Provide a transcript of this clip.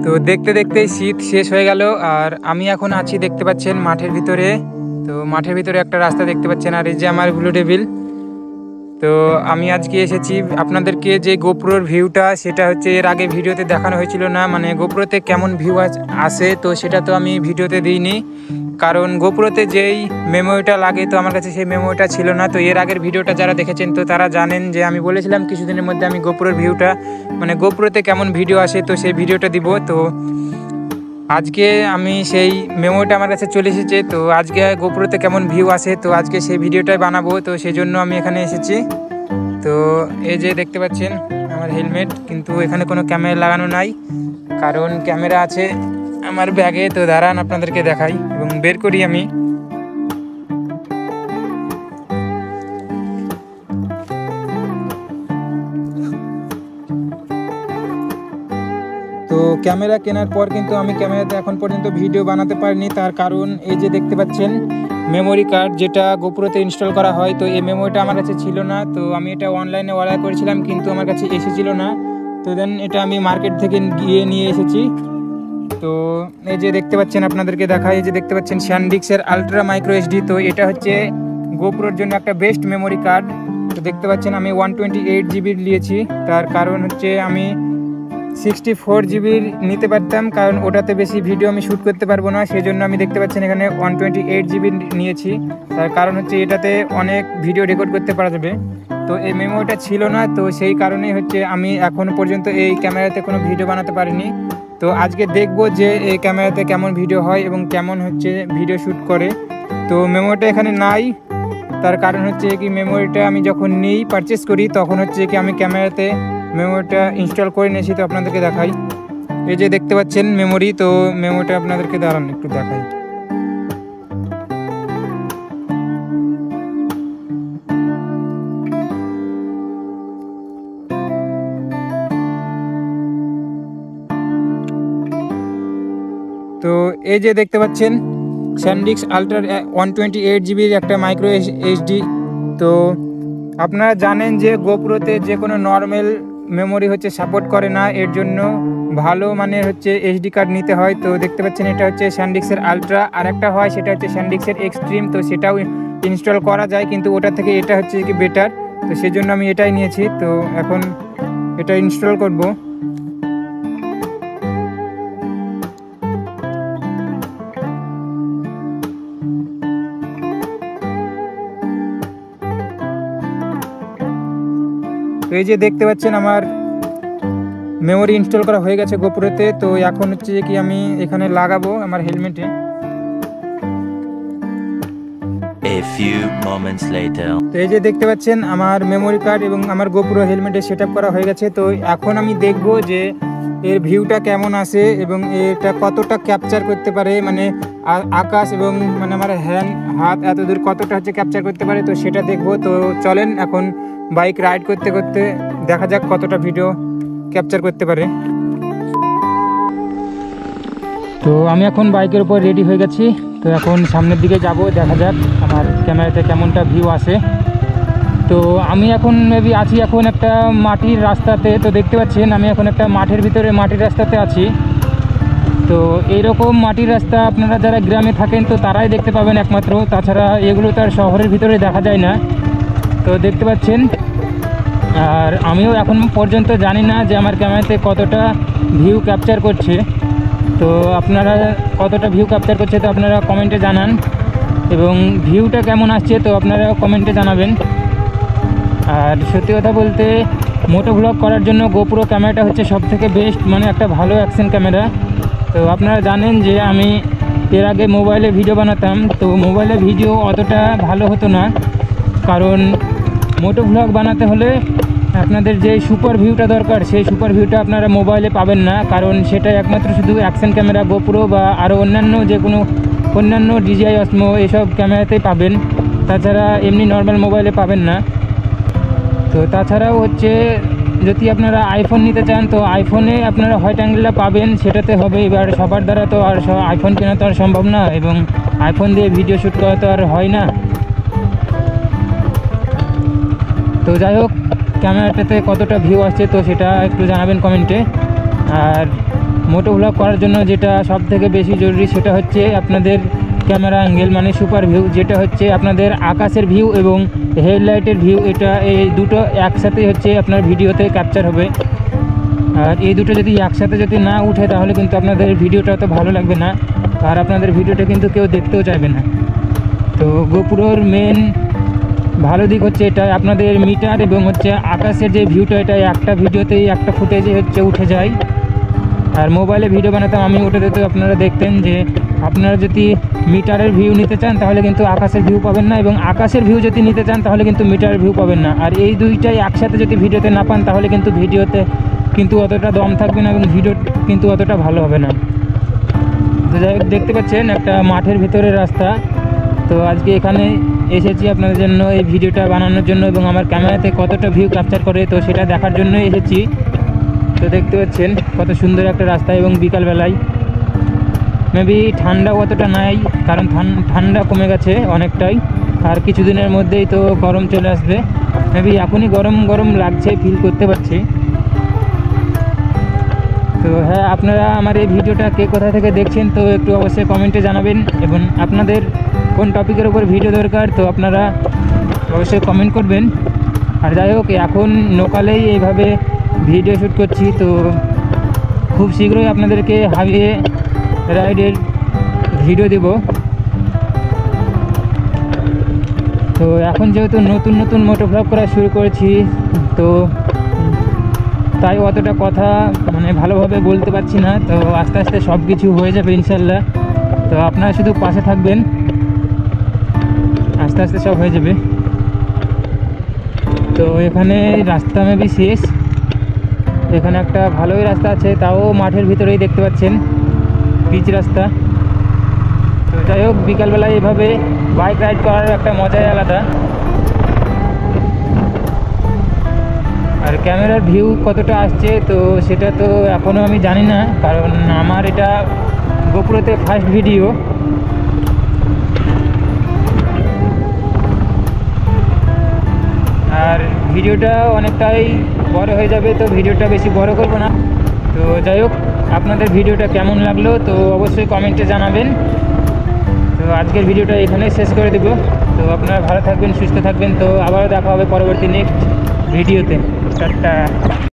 তো দেখতে দেখতেই শীত শেষ হয়ে গেল আর আমি এখন আছি দেখতে পাচ্ছেন মাঠের ভিতরে। তো মাঠের ভিতরে একটা রাস্তা দেখতে পাচ্ছেন আর এই যে আমার ব্লু ডেভিল। তো আমি আজকে এসেছি আপনাদেরকে যে গোপ্রোর ভিউটা সেটা হচ্ছে এর আগে ভিডিওতে দেখানো হয়েছিল না, মানে গোপ্রোতে কেমন ভিউ আসে তো সেটা তো আমি ভিডিওতে দিইনি, কারণ গোপ্রোতে যেই মেমোরিটা লাগে তো আমার কাছে সেই মেমোরিটা ছিল না। তো এর আগের ভিডিওটা যারা দেখেছেন তো তারা জানেন যে আমি বলেছিলাম কিছুদিনের মধ্যে আমি গোপ্রোর ভিউটা মানে গোপ্রোতে কেমন ভিডিও আসে তো সেই ভিডিওটা দিব। তো আজকে আমি সেই মেমোরিটা আমার কাছে চলে এসেছে, তো আজকে গোপ্রোতে কেমন ভিউ আসে তো আজকে সেই ভিডিওটাই বানাবো, তো সেই জন্য আমি এখানে এসেছি। তো এই যে দেখতে পাচ্ছেন আমার হেলমেট, কিন্তু এখানে কোনো ক্যামেরা লাগানো নাই কারণ ক্যামেরা আছে আমার ব্যাগে। তো দাঁড়ান আপনাদেরকে দেখাই এবং বের করি আমি। তো ক্যামেরা কেনার পর কিন্তু আমি ক্যামেরাতে এখন পর্যন্ত ভিডিও বানাতে পারিনি, তার কারণ এই যে দেখতে পাচ্ছেন মেমোরি কার্ড যেটা গোপ্রোতে ইনস্টল করা হয়, তো এই মেমোরিটা আমার কাছে ছিল না। তো আমি এটা অনলাইনে অর্ডার করেছিলাম কিন্তু আমার কাছে এসেছিল না, তো দেন এটা আমি মার্কেট থেকে গিয়ে নিয়ে এসেছি। তো এই যে দেখতে পাচ্ছেন আপনাদেরকে দেখাই, এই যে দেখতে পাচ্ছেন স্যানডিস্কের আলট্রা মাইক্রো এইচডি। তো এটা হচ্ছে গোপ্রোর জন্য একটা বেস্ট মেমোরি কার্ড। তো দেখতে পাচ্ছেন আমি 128 জিবির নিয়েছি, তার কারণ হচ্ছে আমি 64 জিবির নিতে পারতাম কারণ ওটাতে বেশি ভিডিও আমি শ্যুট করতে পারবো না, সেই জন্য আমি দেখতে পাচ্ছেন এখানে 128 জিবি নিয়েছি। তার কারণ হচ্ছে এটাতে অনেক ভিডিও রেকর্ড করতে পারা যাবে। তো এই মেমোরিটা ছিল না, তো সেই কারণেই হচ্ছে আমি এখনও পর্যন্ত এই ক্যামেরাতে কোনো ভিডিও বানাতে পারিনি। তো আজকে দেখবো যে এই ক্যামেরাতে কেমন ভিডিও হয় এবং কেমন হচ্ছে ভিডিও শ্যুট করে। তো মেমোরিটা এখানে নাই, তার কারণ হচ্ছে কি মেমোরিটা আমি যখন নিই পারচেস করি তখন হচ্ছে কি আমি ক্যামেরাতে মেমোরিটা ইনস্টল করে নিয়েছি। তো আপনাদেরকে দেখাই, এই যে দেখতে পাচ্ছেন মেমোরি। তো মেমোরিটা আপনাদেরকে দাঁড়ান একটু দেখাই। তো এই যে দেখতে পাচ্ছেন স্যানডিস্ক আলট্রা 128 জিবির একটা মাইক্রো এইচডি। তো আপনারা জানেন যে গোপ্রোতে যে কোনো নর্মাল মেমোরি হচ্ছে সাপোর্ট করে না, এর জন্য ভালো মানের হচ্ছে এইচডি কার্ড নিতে হয়। তো দেখতে পাচ্ছেন এটা হচ্ছে স্যানডিস্কের আলট্রা, আর একটা হয় সেটা হচ্ছে স্যানডিস্কের এক্সট্রিম। তো সেটাও ইনস্টল করা যায় কিন্তু ওটা থেকে এটা হচ্ছে কি বেটার, তো সেই জন্য আমি এটাই নিয়েছি। তো এখন এটা ইনস্টল করব। তো এই যে দেখতে পাচ্ছেন আমার মেমোরি ইনস্টল করা হয়ে গেছে গোপ্রোতে। তো এখন হচ্ছে কি আমি এখানে লাগাবো আমার হেলমেটে। তো এই যে দেখতে পাচ্ছেন আমার মেমোরি কার্ড এবং আমার গোপ্রো হেলমেটে সেট করা হয়ে গেছে। তো এখন আমি দেখব যে এর ভিউটা কেমন আসে এবং এটা কতটা ক্যাপচার করতে পারে, মানে আকাশ এবং মানে আমার হাত এত দূর কতটা হচ্ছে ক্যাপচার করতে পারে, তো সেটা দেখব। তো চলেন এখন বাইক রাইড করতে করতে দেখা যাক কতটা ভিডিও ক্যাপচার করতে পারে। তো আমি এখন বাইকের উপর রেডি হয়ে গেছি, তো এখন সামনের দিকে যাব, দেখা যাক আমার ক্যামেরাতে কেমনটা ভিউ আসে। তো আমি এখন মেবি আছি এখন একটা মাটির রাস্তাতে। তো দেখতে পাচ্ছেন আমি এখন একটা মাঠের ভিতরে মাটির রাস্তাতে আছি। তো এইরকম মাটির রাস্তা আপনারা যারা গ্রামে থাকেন তো তারাই দেখতে পাবেন একমাত্র, তাছাড়া এগুলো তো আর শহরের ভিতরে দেখা যায় না। তো দেখতে পাচ্ছেন, আর আমিও এখন পর্যন্ত জানি না যে আমার ক্যামেরাতে কতটা ভিউ ক্যাপচার করছে। তো আপনারা কতটা ভিউ ক্যাপচার করছে তো আপনারা কমেন্টে জানান, এবং ভিউটা কেমন আসছে তো আপনারা কমেন্টে জানাবেন। আর সত্যি কথা বলতে মোটো ব্লগ করার জন্য গোপ্রো ক্যামেরাটা হচ্ছে সবথেকে বেস্ট, মানে একটা ভালো অ্যাকশন ক্যামেরা। তো আপনারা জানেন যে আমি এর আগে মোবাইলে ভিডিও বানাতাম, তো মোবাইলে ভিডিও অতটা ভালো হতো না, কারণ মোটো ব্লগ বানাতে হলে আপনাদের যে সুপার ভিউটা দরকার সেই সুপার ভিউটা আপনারা মোবাইলে পাবেন না, কারণ সেটা একমাত্র শুধু অ্যাকশন ক্যামেরা গোপ্রো বা আরও অন্যান্য যে কোনো অন্যান্য DJI Osmo এসব ক্যামেরাতেই পাবেন, তাছাড়া এমনি নর্মাল মোবাইলে পাবেন না। তো তাছাড়াও হচ্ছে যদি আপনারা আইফোন নিতে চান তো আইফোনে আপনারা হোয়াইট অ্যাঙ্গেলটা পাবেন, সেটাতে হবে। এবার সবার দ্বারা তো আর আইফোন কেনা তো আর সম্ভব না, এবং আইফোন দিয়ে ভিডিও শ্যুট করা তো আর হয় না। তো যাই হোক, ক্যামেরাটাতে কতটা ভিউ আসছে তো সেটা একটু জানাবেন কমেন্টে। আর মোটো ব্লগ করার জন্য যেটা সব থেকে বেশি জরুরি সেটা হচ্ছে আপনাদের ক্যামেরা অ্যাঙ্গেল, মানে সুপার ভিউ, যেটা হচ্ছে আপনাদের আকাশের ভিউ এবং হেডলাইটের ভিউ। এই দুটো একসাথে হচ্ছে আপনার ভিডিওতে ক্যাপচার হবে। আর এই দুটো যদি একসাথে না উঠে তাহলে কিন্তু আপনাদের ভিডিওটা তো ভালো লাগবে না, আর আপনাদের ভিডিওটা কিন্তু কেউ দেখতেও চাইবে না। তো গোপ্রোর মেন ভালো দিক হচ্ছে এটা, আপনাদের মিটার এবং হচ্ছে আকাশের যে ভিউটা, এটা একটা ভিডিওতেই একটা ফুটেজে হচ্ছে উঠে যায়। আর মোবাইলে ভিডিও বানাতাম আমি, ওটাতে তো আপনারা দেখতেন যে আপনারা যদি মিটারের ভিউ নিতে চান তাহলে কিন্তু আকাশের ভিউ পাবেন না, এবং আকাশের ভিউ যদি নিতে চান তাহলে কিন্তু মিটারের ভিউ পাবেন না। আর এই দুইটাই একসাথে যদি ভিডিওতে না পান তাহলে কিন্তু ভিডিওতে কিন্তু অতটা দম থাকবে না এবং ভিডিও কিন্তু অতটা ভালো হবে না। তো যাই হোক, দেখতে পাচ্ছেন একটা মাঠের ভিতরের রাস্তা। তো আজকে এখানে এসেছি আপনাদের জন্য এই ভিডিওটা বানানোর জন্য, এবং আমার ক্যামেরাতে কতটা ভিউ ক্যাপচার করে তো সেটা দেখার জন্যই এসেছি। তো দেখতে পাচ্ছেন কত সুন্দর একটা রাস্তা, এবং বিকালবেলায় মেবি ঠান্ডা অতটা নাই, কারণ ঠান্ডা কমে গেছে অনেকটাই। আর কিছুদিনের মধ্যেই তো গরম চলে আসবে, মেবি এখনই গরম গরম লাগছে, ফিল করতে পারছি। তো হ্যাঁ, আপনারা আমার এই ভিডিওটা কে কোথা থেকে দেখছেন তো একটু অবশ্যই কমেন্টে জানাবেন, এবং আপনাদের কোন টপিকের উপর ভিডিও দরকার তো আপনারা অবশ্যই কমেন্ট করবেন। আর যাই হোক, এখন লোকালেই এইভাবে ভিডিও শ্যুট করছি, তো খুব শীঘ্রই আপনাদেরকে হাইওয়ে রাইডের ভিডিও দেব। তো এখন যেহেতু নতুন নতুন মোটো ব্লগ করা শুরু করেছি, তো তাই অতটা কথা মানে ভালোভাবে বলতে পারছি না। তো আস্তে আস্তে সব কিছু হয়ে যাবে ইনশাল্লাহ। তো আপনারা শুধু পাশে থাকবেন, আস্তে আস্তে সব হয়ে যাবে। তো এখানে রাস্তা মেবি শেষ, এখানে একটা ভালোই রাস্তা আছে, তাও মাঠের ভিতরেই দেখতে পাচ্ছেন পিচ রাস্তা। তো যাই হোক, বিকালবেলায় এভাবে বাইক রাইড করার একটা মজাই আলাদা। আর ক্যামেরার ভিউ কতটা আসছে তো সেটা তো এখনও আমি জানি না, কারণ আমার এটা গোপ্রোতে ফার্স্ট ভিডিও। আর ভিডিওটা অনেকটাই বড় হয়ে যাবে, তো ভিডিওটা বেশি বড় করব না। তো যাই হোক, আপনাদের ভিডিওটা কেমন লাগলো তো অবশ্যই কমেন্টে জানাবেন। তো আজকের ভিডিওটা এখানেই শেষ করে দেব। তো আপনারা ভালো থাকবেন, সুস্থ থাকবেন। তো আবারও দেখা হবে পরবর্তী নেক্সট ভিডিওতে। টাটা।